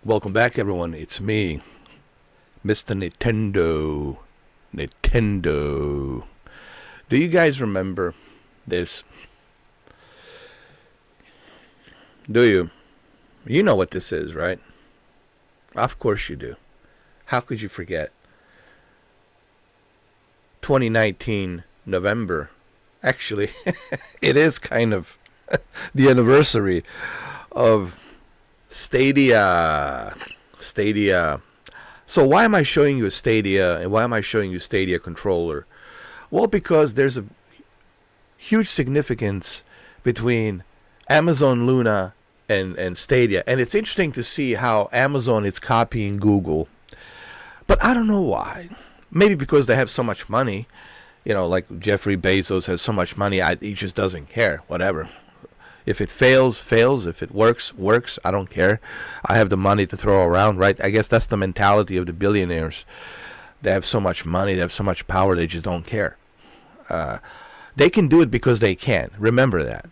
Welcome back, everyone. It's me, Mr. Nintendo. Nintendo. Do you guys remember this? Do you? You know what this is, right? Of course you do. How could you forget? 2019 November. Actually, it is kind of the anniversary of Stadia. Stadia. So why am I showing you a Stadia and why am I showing you Stadia controller? Well, because there's a huge significance between Amazon Luna and Stadia. And it's interesting to see how Amazon is copying Google. But I don't know why. Maybe because they have so much money. You know, like Jeffrey Bezos has so much money, he just doesn't care. Whatever. If it fails, fails. If it works, works. I don't care. I have the money to throw around, right? I guess that's the mentality of the billionaires. They have so much money, they have so much power, they just don't care. They can do it because they can. Remember that.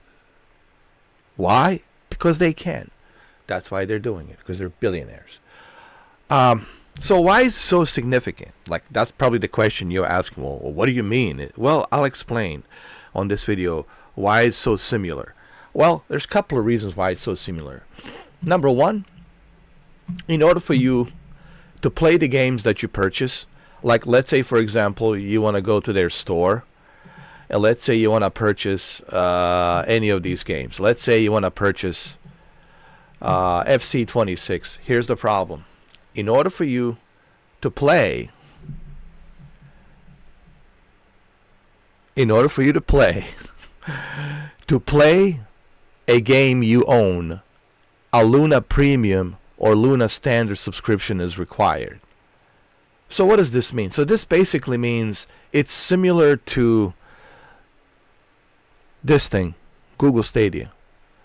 Why? Because they can. That's why they're doing it, because they're billionaires. So why is it so significant? Like, that's probably the question you're asking. Well, what do you mean? Well, I'll explain on this video why it's so similar. Well, there's a couple of reasons why it's so similar. Number one, in order for you to play the games that you purchase, like let's say, for example, you want to go to their store, and let's say you want to purchase any of these games. Let's say you want to purchase FC26. Here's the problem. In order for you to play, to play a game you own, a Luna Premium or Luna Standard subscription is required. So what does this mean? So this basically means it's similar to this thing, Google Stadia.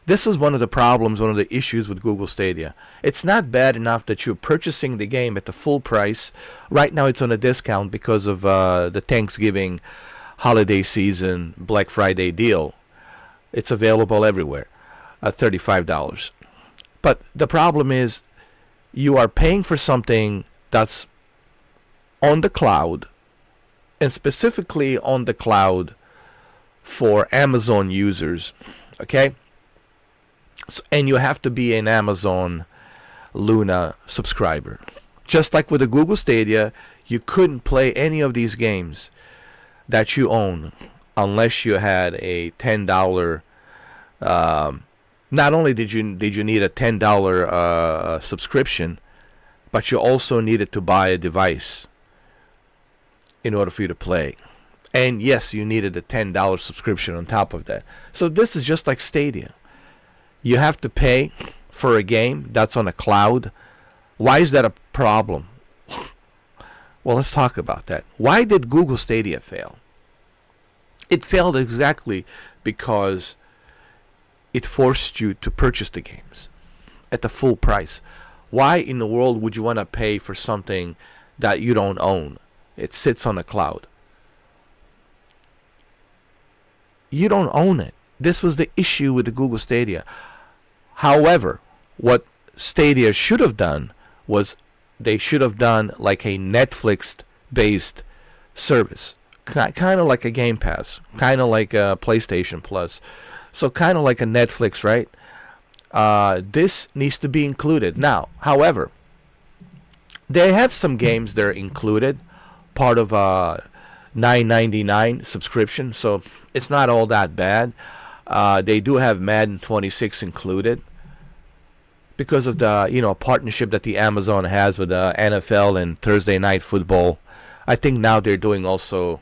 This is one of the problems, one of the issues with Google Stadia. It's not bad enough that you're purchasing the game at the full price. Right now it's on a discount because of the Thanksgiving holiday season Black Friday deal. It's available everywhere at $35. But the problem is you are paying for something that's on the cloud, and specifically on the cloud for Amazon users. Okay? So, and you have to be an Amazon Luna subscriber. Just like with the Google Stadia, you couldn't play any of these games that you own unless you had a $10. Not only did you need a $10 subscription, but you also needed to buy a device in order for you to play. And yes, you needed a $10 subscription on top of that. So this is just like Stadia. You have to pay for a game that's on a cloud. Why is that a problem? Well, let's talk about that. Why did Google Stadia fail? It failed exactly because it forced you to purchase the games at the full price. Why in the world would you want to pay for something that you don't own? It sits on the cloud. You don't own it. This was the issue with the Google Stadia. However, what Stadia should have done was they should have done like a Netflix-based service. Kind of like a Game Pass. Kind of like a PlayStation Plus. So kind of like a Netflix, right? This needs to be included. Now, however, they have some games that are included, part of a $9.99 subscription, so it's not all that bad. They do have Madden 26 included because of the partnership that the Amazon has with the NFL and Thursday Night Football. I think now they're doing also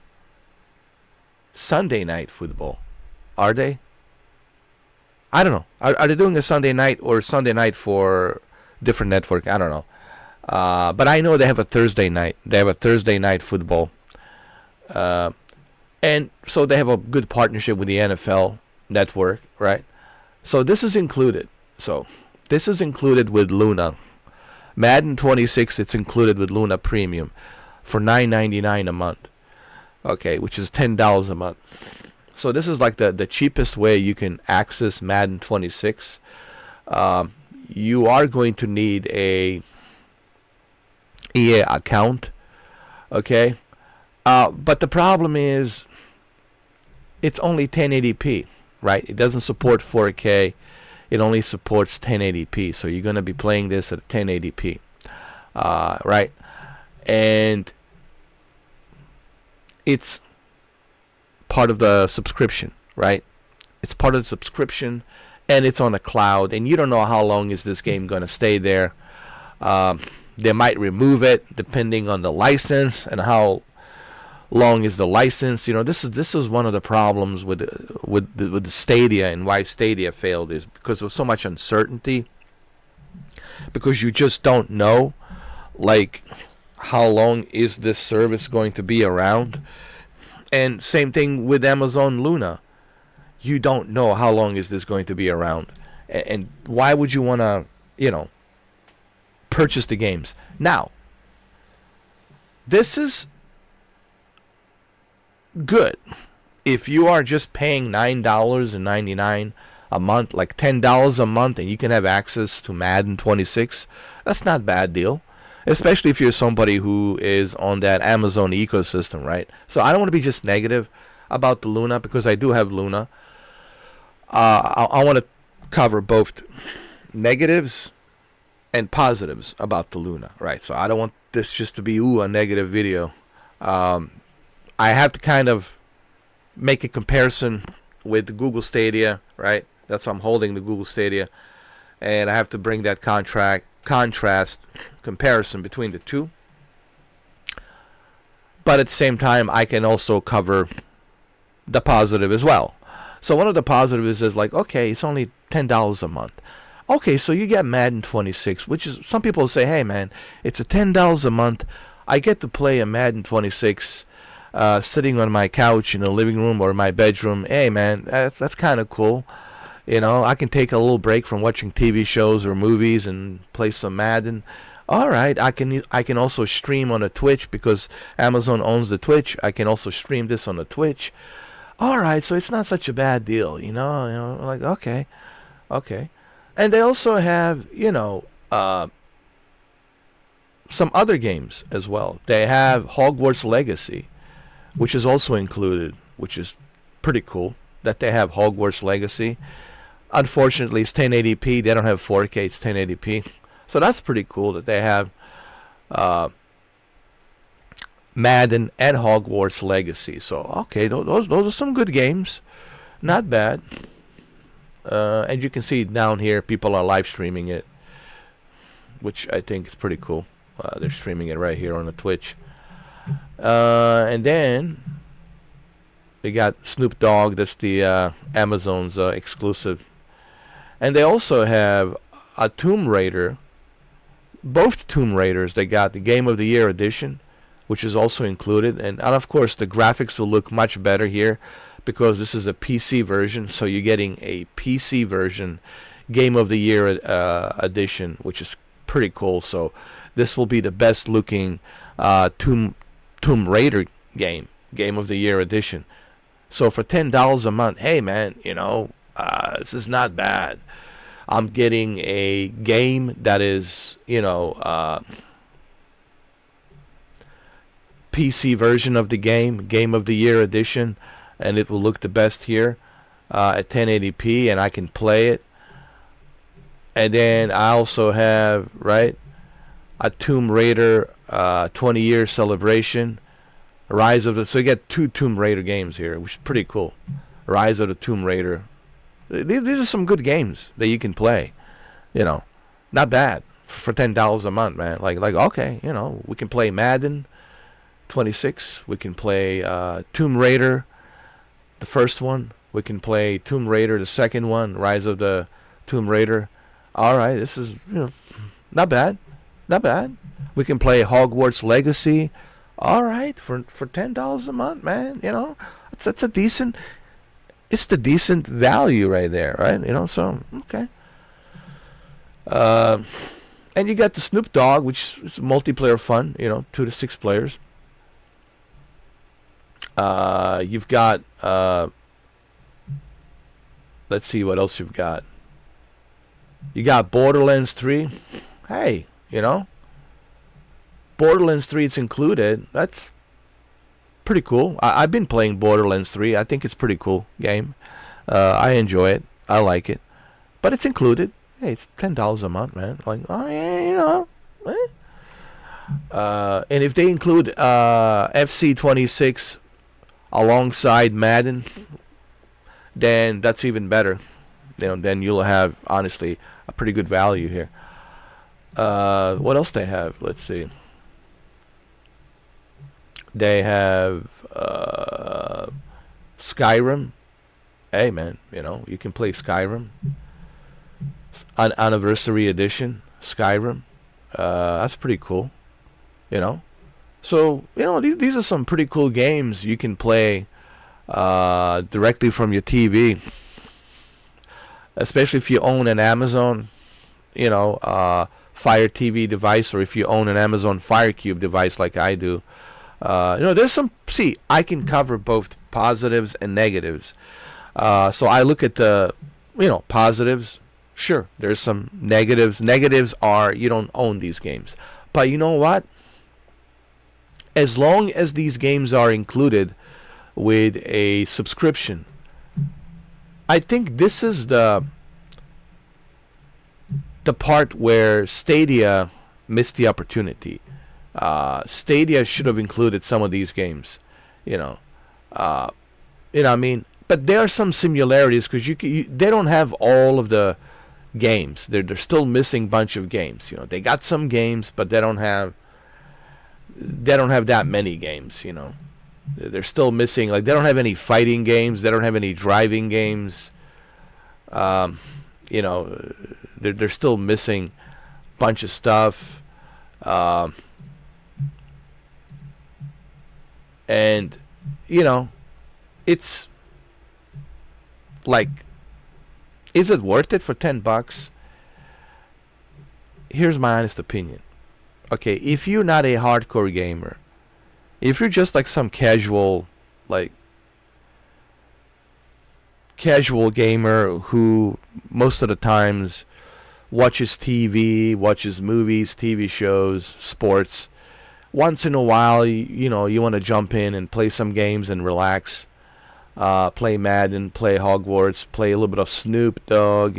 Sunday Night Football. Are they? I don't know. Are they doing a Sunday night or Sunday night for different network? I don't know. But I know they have a Thursday night. They have a Thursday Night Football. And so they have a good partnership with the NFL network, right? So this is included. So this is included with Luna. Madden 26, it's included with Luna Premium for $9.99 a month. Okay, which is $10 a month. So this is like the cheapest way you can access Madden 26. you are going to need a EA account, okay? But the problem is it's only 1080p, right? It doesn't support 4K. It only supports 1080p. So you're going to be playing this at 1080p, right? And it's part of the subscription, right? It's part of the subscription, and it's on the cloud, and you don't know how long is this game going to stay there. They might remove it depending on the license and how long is the license. You know, this is one of the problems with the Stadia, and why Stadia failed is because of so much uncertainty, because you just don't know, like, how long is this service going to be around. And same thing with Amazon Luna. You don't know how long is this going to be around, and why would you want to, purchase the games now? This is good if you are just paying $9.99 a month, like $10 a month, and you can have access to Madden 26. That's not a bad deal, especially if you're somebody who is on that Amazon ecosystem, right? So I don't want to be just negative about the Luna, because I do have Luna. I want to cover both negatives and positives about the Luna, right? So I don't want this just to be a negative video. I have to kind of make a comparison with the Google Stadia, right? That's why I'm holding the Google Stadia, and I have to bring that contrast comparison between the two. But at the same time, I can also cover the positive as well. So one of the positives is like, okay, it's only $10 a month. Okay, so you get Madden 26, which is, some people say, hey man, it's a $10 a month. I get to play a Madden 26 sitting on my couch in the living room or my bedroom. Hey man, that's kind of cool. I can take a little break from watching TV shows or movies and play some Madden. All right, I can also stream on a Twitch, because Amazon owns the Twitch. I can also stream this on the Twitch. All right, so it's not such a bad deal, like, okay. And they also have, some other games as well. They have Hogwarts Legacy, which is also included, which is pretty cool that they have Hogwarts Legacy. Unfortunately, it's 1080p. They don't have 4K, it's 1080p. So that's pretty cool that they have Madden and Hogwarts Legacy. So, okay, those are some good games. Not bad. And you can see down here, people are live streaming it, which I think is pretty cool. They're streaming it right here on the Twitch. And then they got Snoop Dogg. That's the Amazon's exclusive. And they also have a Tomb Raider. Both Tomb Raiders. They got the Game of the Year edition, which is also included. And of course, the graphics will look much better here, because this is a PC version. So you're getting a PC version Game of the Year edition, which is pretty cool. So this will be the best looking Tomb Raider Game of the Year edition. So for $10 a month, hey man, this is not bad. I'm getting a game that is, PC version of the Game of the Year edition, and it will look the best here at 1080p, and I can play it. And then I also have, right, a Tomb Raider 20-year celebration, Rise of the... So you get two Tomb Raider games here, which is pretty cool. Rise of the Tomb Raider. These are some good games that you can play. Not bad for $10 a month, man. Like okay, we can play Madden 26. We can play Tomb Raider, the first one. We can play Tomb Raider, the second one, Rise of the Tomb Raider. All right, this is not bad. We can play Hogwarts Legacy. All right, for $10 a month, man. It's a decent. It's the decent value right there, right? So okay. And you got the Snoop Dogg, which is multiplayer fun. 2 to 6 players. You've got let's see what else you've got. You got Borderlands 3. Hey, Borderlands 3, it's included. That's pretty cool. I've been playing Borderlands 3. I think it's a pretty cool game. I enjoy it. I like it. But it's included. Hey, it's $10 a month, man. Like, oh, yeah, and if they include FC26 alongside Madden, then that's even better. Then you'll have, honestly, a pretty good value here. What else they have? Let's see. They have Skyrim. Hey, man, you can play Skyrim. An anniversary edition, Skyrim. That's pretty cool. So, these are some pretty cool games you can play directly from your TV. Especially if you own an Amazon, Fire TV device, or if you own an Amazon Fire Cube device like I do. There's some. See, I can cover both positives and negatives. So I look at the, positives. Sure, there's some negatives. Negatives are you don't own these games. But you know what? As long as these games are included with a subscription, I think this is the part where Stadia missed the opportunity. Stadia should have included some of these games, what I mean. But there are some similarities because they don't have all of the games. They're still missing a bunch of games. They got some games, but they don't have that many games. They're still missing. Like, they don't have any fighting games. They don't have any driving games. They're still missing a bunch of stuff. And it's like, is it worth it for $10? Here's my honest opinion. Okay, if you're not a hardcore gamer, if you're just like some casual gamer who most of the times watches TV, watches movies, TV shows, sports, once in a while, you want to jump in and play some games and relax. Play Madden, play Hogwarts, play a little bit of Snoop Dogg,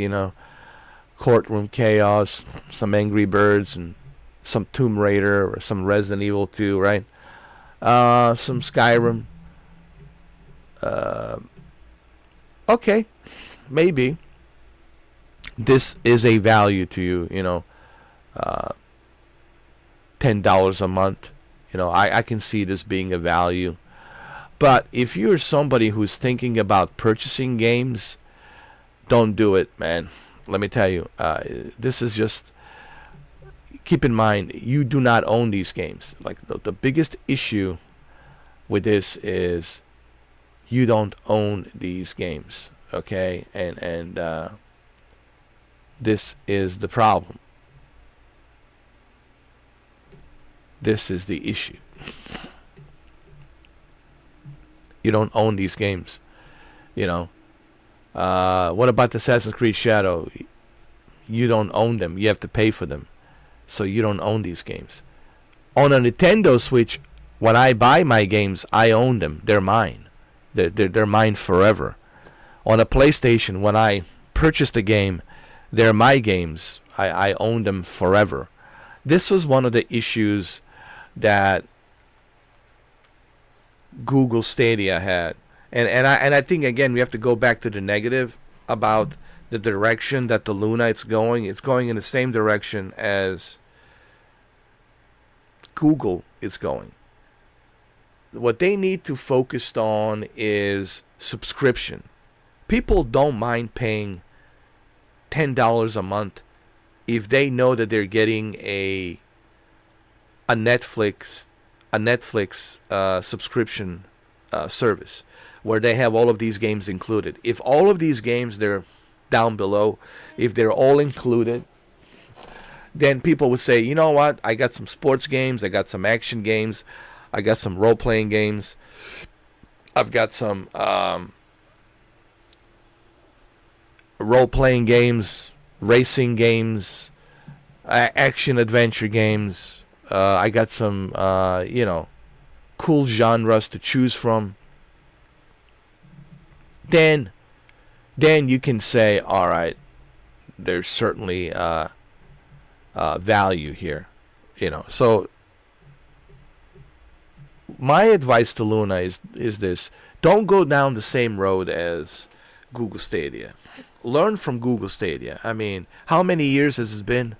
Courtroom Chaos, some Angry Birds, and some Tomb Raider or some Resident Evil 2, right? Some Skyrim. Okay, maybe this is a value to you, $10 a month. I can see this being a value. But if you're somebody who's thinking about purchasing games, don't do it, man. Let me tell you, this is just, keep in mind, you do not own these games. Like, the biggest issue with this is you don't own these games, okay? And this is the problem. This is the issue. You don't own these games. What about the Assassin's Creed Shadow? You don't own them. You have to pay for them. So you don't own these games. On a Nintendo Switch, when I buy my games, I own them. They're mine. They're mine forever. On a PlayStation, when I purchase the game, they're my games. I own them forever. This was one of the issues that Google Stadia had, and I think, again, we have to go back to the negative about the direction that the Luna it's going. It's going in the same direction as Google is going. What they need to focus on is subscription. People don't mind paying $10 a month if they know that they're getting a Netflix subscription service where they have all of these games included. If all of these games, they're down below, if they're all included, then people would say, you know what, I got some sports games, I got some action games, I got some role-playing games, I've got some role-playing games, racing games, action adventure games. I got some, cool genres to choose from. Then you can say, all right, there's certainly value here. So my advice to Luna is this: don't go down the same road as Google Stadia. Learn from Google Stadia. I mean, how many years has it been?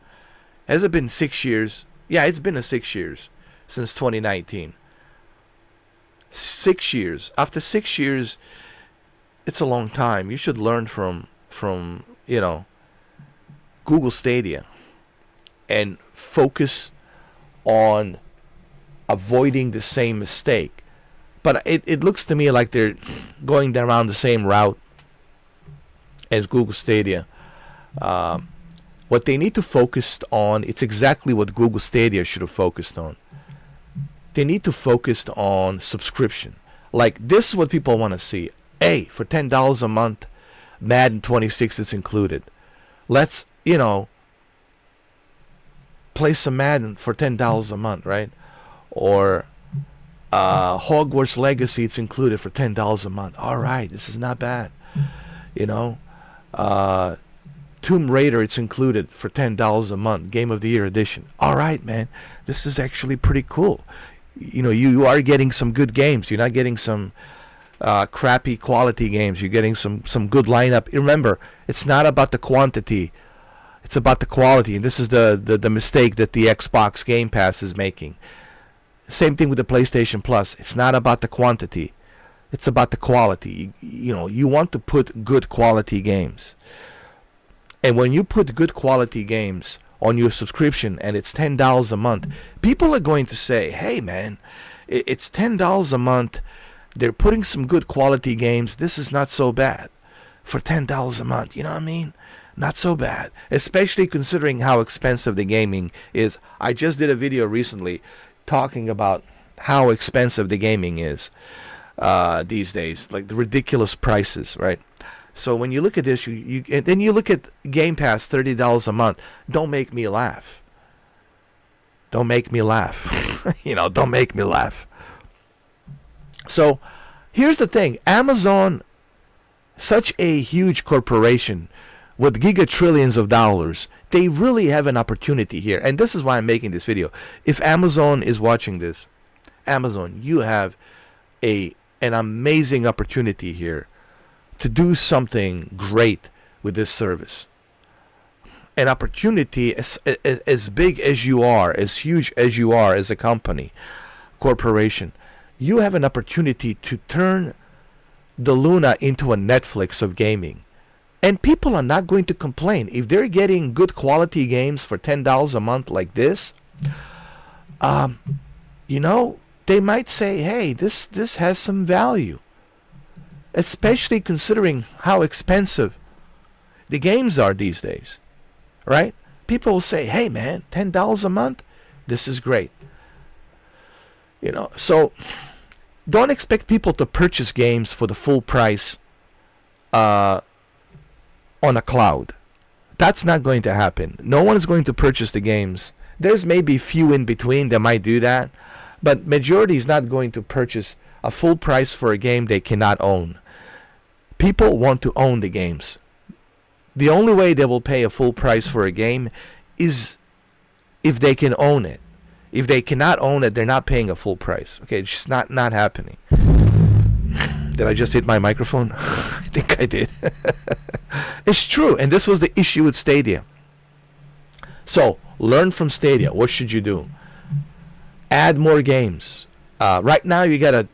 Has it been 6 years? Yeah, it's been 6 years since 2019. 6 years. After 6 years, it's a long time. You should learn from Google Stadia and focus on avoiding the same mistake. But it looks to me like they're going around the same route as Google Stadia. What they need to focus on, it's exactly what Google Stadia should have focused on. They need to focus on subscription. Like, this is what people want to see. Hey, for $10 a month, Madden 26 is included. Let's, play some Madden for $10 a month, right? Or Hogwarts Legacy, it's included for $10 a month. All right, this is not bad. Tomb Raider, it's included for $10 a month. Game of the Year edition. All right, man, this is actually pretty cool. You are getting some good games. You're not getting some crappy quality games. You're getting some good lineup. Remember, it's not about the quantity. It's about the quality. And this is the mistake that the Xbox Game Pass is making. Same thing with the PlayStation Plus. It's not about the quantity. It's about the quality. You want to put good quality games. And when you put good quality games on your subscription and it's $10 a month, people are going to say, hey, man, it's $10 a month. They're putting some good quality games. This is not so bad for $10 a month. You know what I mean? Not so bad, especially considering how expensive the gaming is. I just did a video recently talking about how expensive the gaming is these days, like the ridiculous prices, right? So when you look at this, and then you look at Game Pass, $30 a month. Don't make me laugh. Don't make me laugh. Don't make me laugh. So here's the thing. Amazon, such a huge corporation with gigatrillions of dollars, they really have an opportunity here. And this is why I'm making this video. If Amazon is watching this, Amazon, you have an amazing opportunity here to do something great with this service. An opportunity as big as you are, as huge as you are as a corporation. You have an opportunity to turn the Luna into a Netflix of gaming. And people are not going to complain. If they're getting good quality games for $10 a month like this, they might say, hey, this has some value. Especially considering how expensive the games are these days, right? People will say, hey, man, $10 a month, this is great. So don't expect people to purchase games for the full price on a cloud. That's not going to happen. No one is going to purchase the games. There's maybe few in between that might do that, but majority is not going to purchase a full price for a game they cannot own. People want to own the games. The only way they will pay a full price for a game is if they can own it. If they cannot own it, they're not paying a full price. Okay, it's just not happening. Did I just hit my microphone? I think I did. It's true, and this was the issue with Stadia. So, learn from Stadia. What should you do? Add more games. Right now, you got a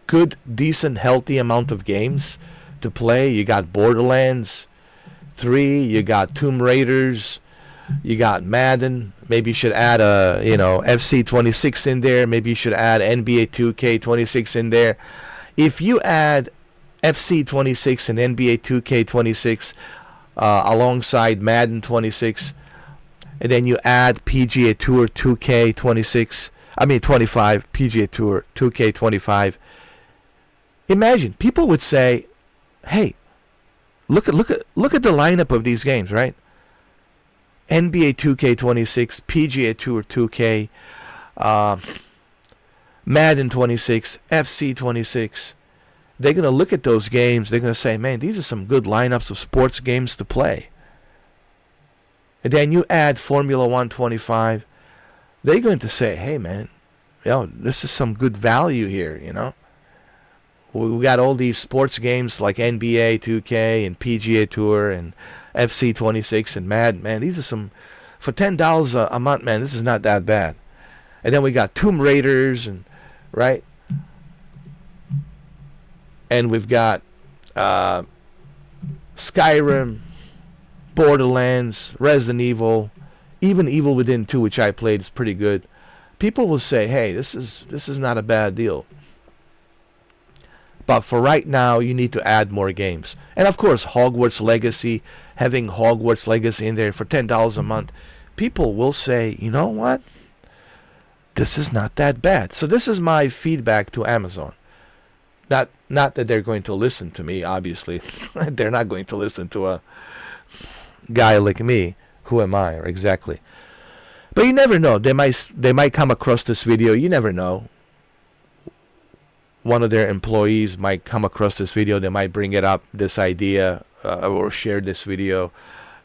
good, decent, healthy amount of games to play. You got Borderlands 3, you got Tomb Raiders, you got Madden. Maybe you should add FC 26 in there. Maybe you should add NBA 2K 26 in there. If you add FC 26 and NBA 2K 26 alongside Madden 26, and then you add PGA Tour 2K 25, PGA Tour 2K 25. Imagine people would say, "Hey, look at the lineup of these games, right? NBA 2K26, PGA Tour 2K, Madden 26, FC 26. They're going to look at those games. They're going to say, man, these are some good lineups of sports games to play. And then you add Formula 125. They're going to say, hey, man, this is some good value here, We got all these sports games like NBA 2K and PGA Tour and FC 26 and Madden. Man, these are some, for $10 a month, man, this is not that bad. And then we got Tomb Raiders, and right? And we've got Skyrim, Borderlands, Resident Evil, even Evil Within 2, which I played, is pretty good. People will say, hey, this is not a bad deal. But for right now, you need to add more games. And of course, Hogwarts Legacy, having Hogwarts Legacy in there for $10 a month, people will say, you know what? This is not that bad. So this is my feedback to Amazon. Not that they're going to listen to me, obviously. They're not going to listen to a guy like me. Who am I, or exactly? But you never know. They might come across this video. You never know. One of their employees might come across this video. They might bring it up, this idea, or share this video.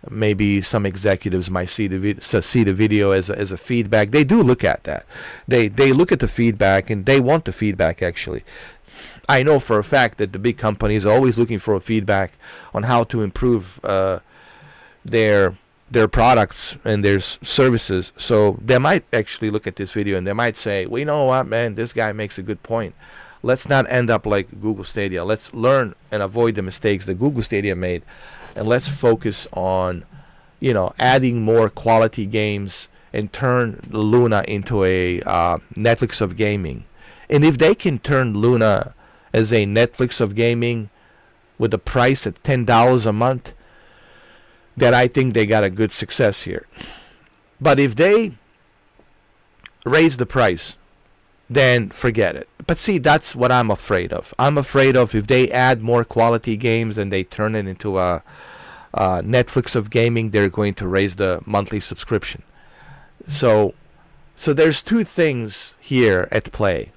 Maybe some executives might see the video as a feedback. They do look at that. They look at the feedback, and they want the feedback, actually. I know for a fact that the big companies are always looking for a feedback on how to improve their products and their services. So they might actually look at this video and they might say, well, you know what, man, this guy makes a good point. Let's not end up like Google Stadia. Let's learn and avoid the mistakes that Google Stadia made, and let's focus on, adding more quality games and turn Luna into a Netflix of gaming. And if they can turn Luna as a Netflix of gaming with a price at $10 a month, then I think they got a good success here. But if they raise the price, then forget it. But see, that's what I'm afraid of. I'm afraid of if they add more quality games and they turn it into a Netflix of gaming, they're going to raise the monthly subscription. So there's two things here at play.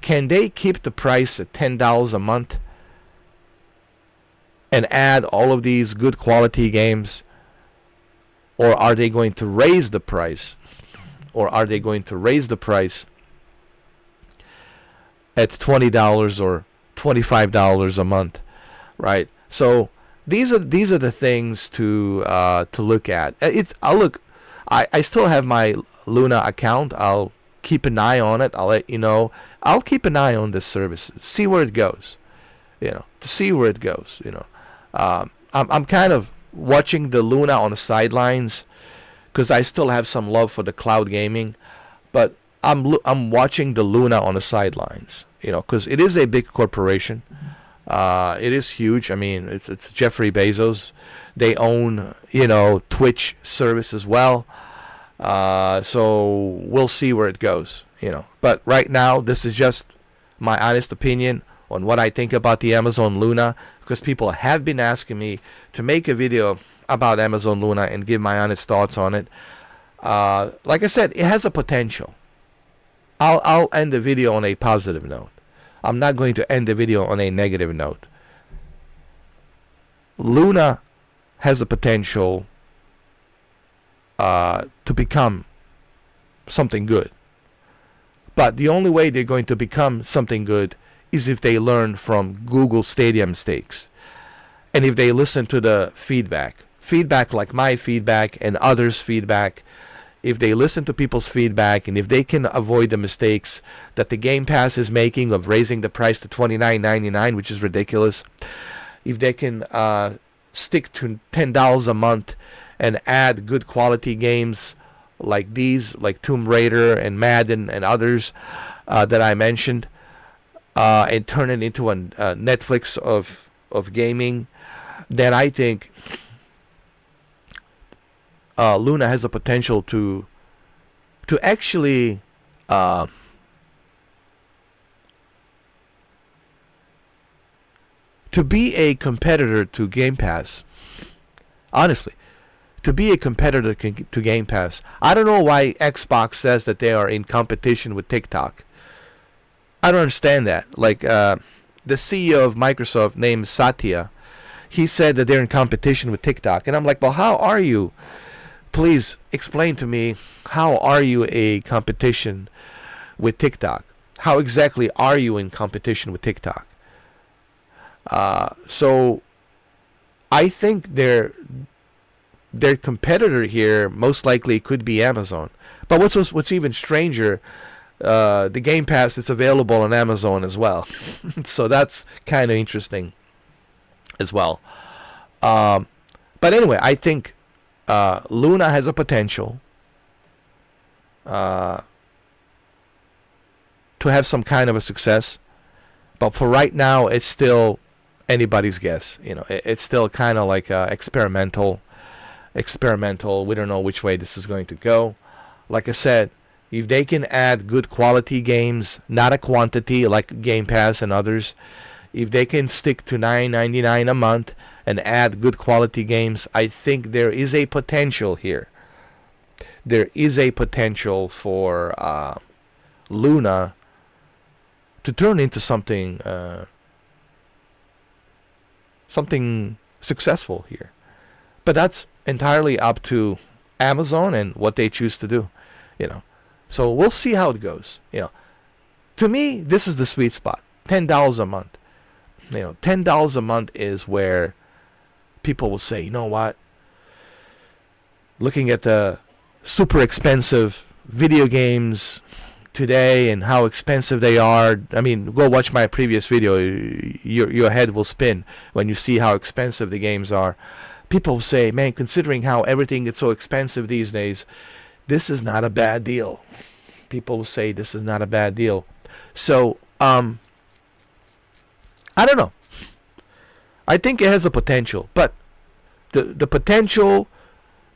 Can they keep the price at $10 a month and add all of these good quality games? Or are they going to raise the price? Or are they going to raise the price at $20 or $25 a month, right? So these are the things to look at. I still have my Luna account. I'll keep an eye on it. I'll let you know. I'll keep an eye on this service, see where it goes. To see where it goes. I'm kind of watching the Luna on the sidelines because I still have some love for the cloud gaming, but I'm watching the Luna on the sidelines. Because it is a big corporation. It is huge. I mean, it's Jeffrey Bezos. They own Twitch service as well. So we'll see where it goes. But right now, this is just my honest opinion on what I think about the Amazon Luna, because people have been asking me to make a video about Amazon Luna and give my honest thoughts on it. Like I said, it has a potential. I'll end the video on a positive note. I'm not going to end the video on a negative note. Luna has the potential to become something good. But the only way they're going to become something good is if they learn from Google Stadia mistakes. And if they listen to the feedback like my feedback and others' feedback, if they listen to people's feedback, and if they can avoid the mistakes that the Game Pass is making of raising the price to $29.99, which is ridiculous, if they can stick to $10 a month and add good quality games like these, like Tomb Raider and Madden and others that I mentioned, and turn it into a Netflix of gaming, then I think Luna has the potential to actually to be a competitor to Game Pass. Honestly, to be a competitor to Game Pass. I don't know why Xbox says that they are in competition with TikTok. I don't understand that. Like the CEO of Microsoft named Satya, he said that they're in competition with TikTok. And I'm like, well, how are you? Please explain to me, how are you a competition with TikTok? How exactly are you in competition with TikTok? So I think their competitor here most likely could be Amazon. But what's even stranger, the Game Pass is available on Amazon as well. So that's kind of interesting as well. But anyway, I think Luna has a potential to have some kind of a success. But for right now, it's still anybody's guess. It's still kind of like experimental. We don't know which way this is going to go. Like I said, if they can add good quality games, not a quantity like Game Pass and others, if they can stick to $9.99 a month and add good quality games, I think there is a potential here. There is a potential for Luna to turn into something successful here. But that's entirely up to Amazon and what they choose to do. So we'll see how it goes. To me, this is the sweet spot. $10 a month. $10 a month is where people will say, you know what? Looking at the super expensive video games today and how expensive they are. I mean, go watch my previous video. Your head will spin when you see how expensive the games are. People will say, man, considering how everything gets so expensive these days, this is not a bad deal. People will say this is not a bad deal. So, I don't know. I think it has a potential, but the potential,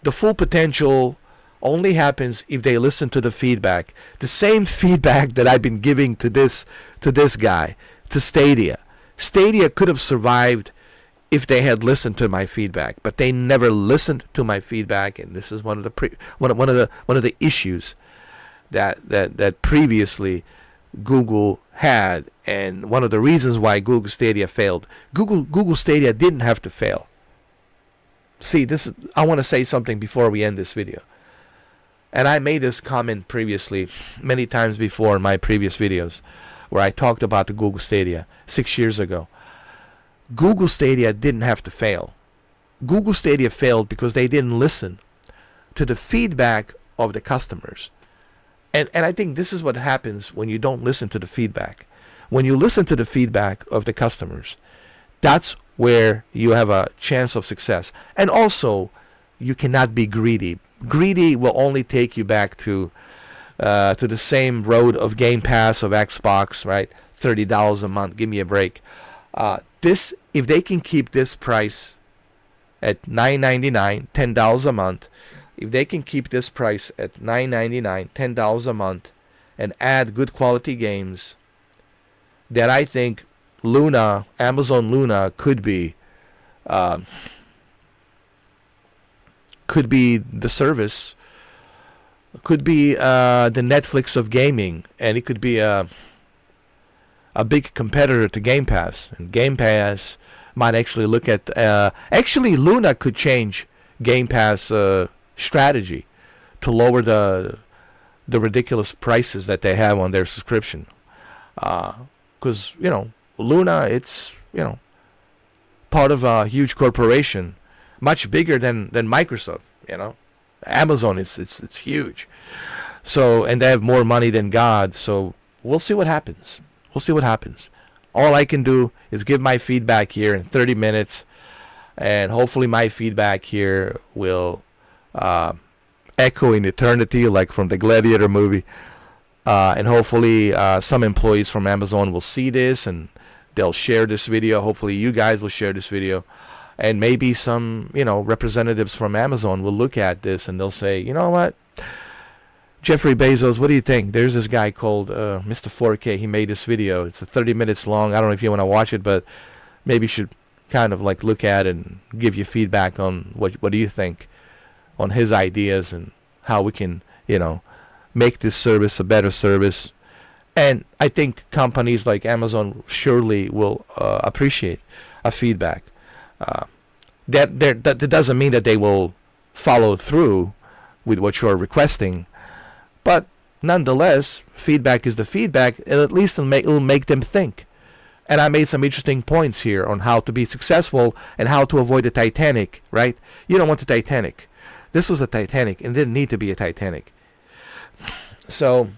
the full potential only happens if they listen to the feedback. The same feedback that I've been giving to this guy, to Stadia. Stadia could have survived if they had listened to my feedback, but they never listened to my feedback, and this is one of the issues that previously Google had, and one of the reasons why Google Stadia failed. Google Stadia didn't have to fail. See, I want to say something before we end this video. And I made this comment previously, many times before in my previous videos, where I talked about the Google Stadia 6 years ago. Google Stadia didn't have to fail. Google Stadia failed because they didn't listen to the feedback of the customers. And I think this is what happens when you don't listen to the feedback. When you listen to the feedback of the customers, that's where you have a chance of success. And also, you cannot be greedy. Greedy will only take you back to the same road of Game Pass, of Xbox, right? $30 a month. Give me a break. If they can keep this price at $9.99, $10 a month, if they can keep this price at $9.99, $10 a month, and add good quality games, then I think Amazon Luna could be the service, could be the Netflix of gaming, and it could be a big competitor to Game Pass. And Game Pass might actually look at actually Luna could change Game Pass strategy to lower the ridiculous prices that they have on their subscription, because Luna, it's part of a huge corporation, much bigger than Microsoft. Amazon it's huge, so, and they have more money than God. So we'll see what happens. All I can do is give my feedback here in 30 minutes, and hopefully my feedback here will echo in eternity, like from the Gladiator movie. And hopefully some employees from Amazon will see this and they'll share this video. Hopefully you guys will share this video. And maybe some, representatives from Amazon will look at this and they'll say, you know what? Jeffrey Bezos, what do you think? There's this guy called Mr. 4K. He made this video. It's 30 minutes long. I don't know if you want to watch it, but maybe you should kind of like look at it and give you feedback on what do you think. on his ideas and how we can, make this service a better service. And I think companies like Amazon surely will appreciate a feedback. That doesn't mean that they will follow through with what you're requesting, but nonetheless, feedback is the feedback, and at least it'll make them think. And I made some interesting points here on how to be successful and how to avoid the Titanic, right? You don't want the Titanic. This was a Titanic, and it didn't need to be a Titanic. So,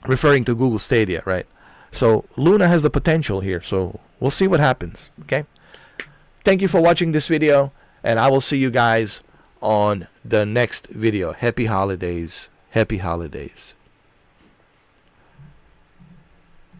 referring to Google Stadia, right? So, Luna has the potential here, so we'll see what happens, okay? Thank you for watching this video, and I will see you guys on the next video. Happy holidays. Happy holidays.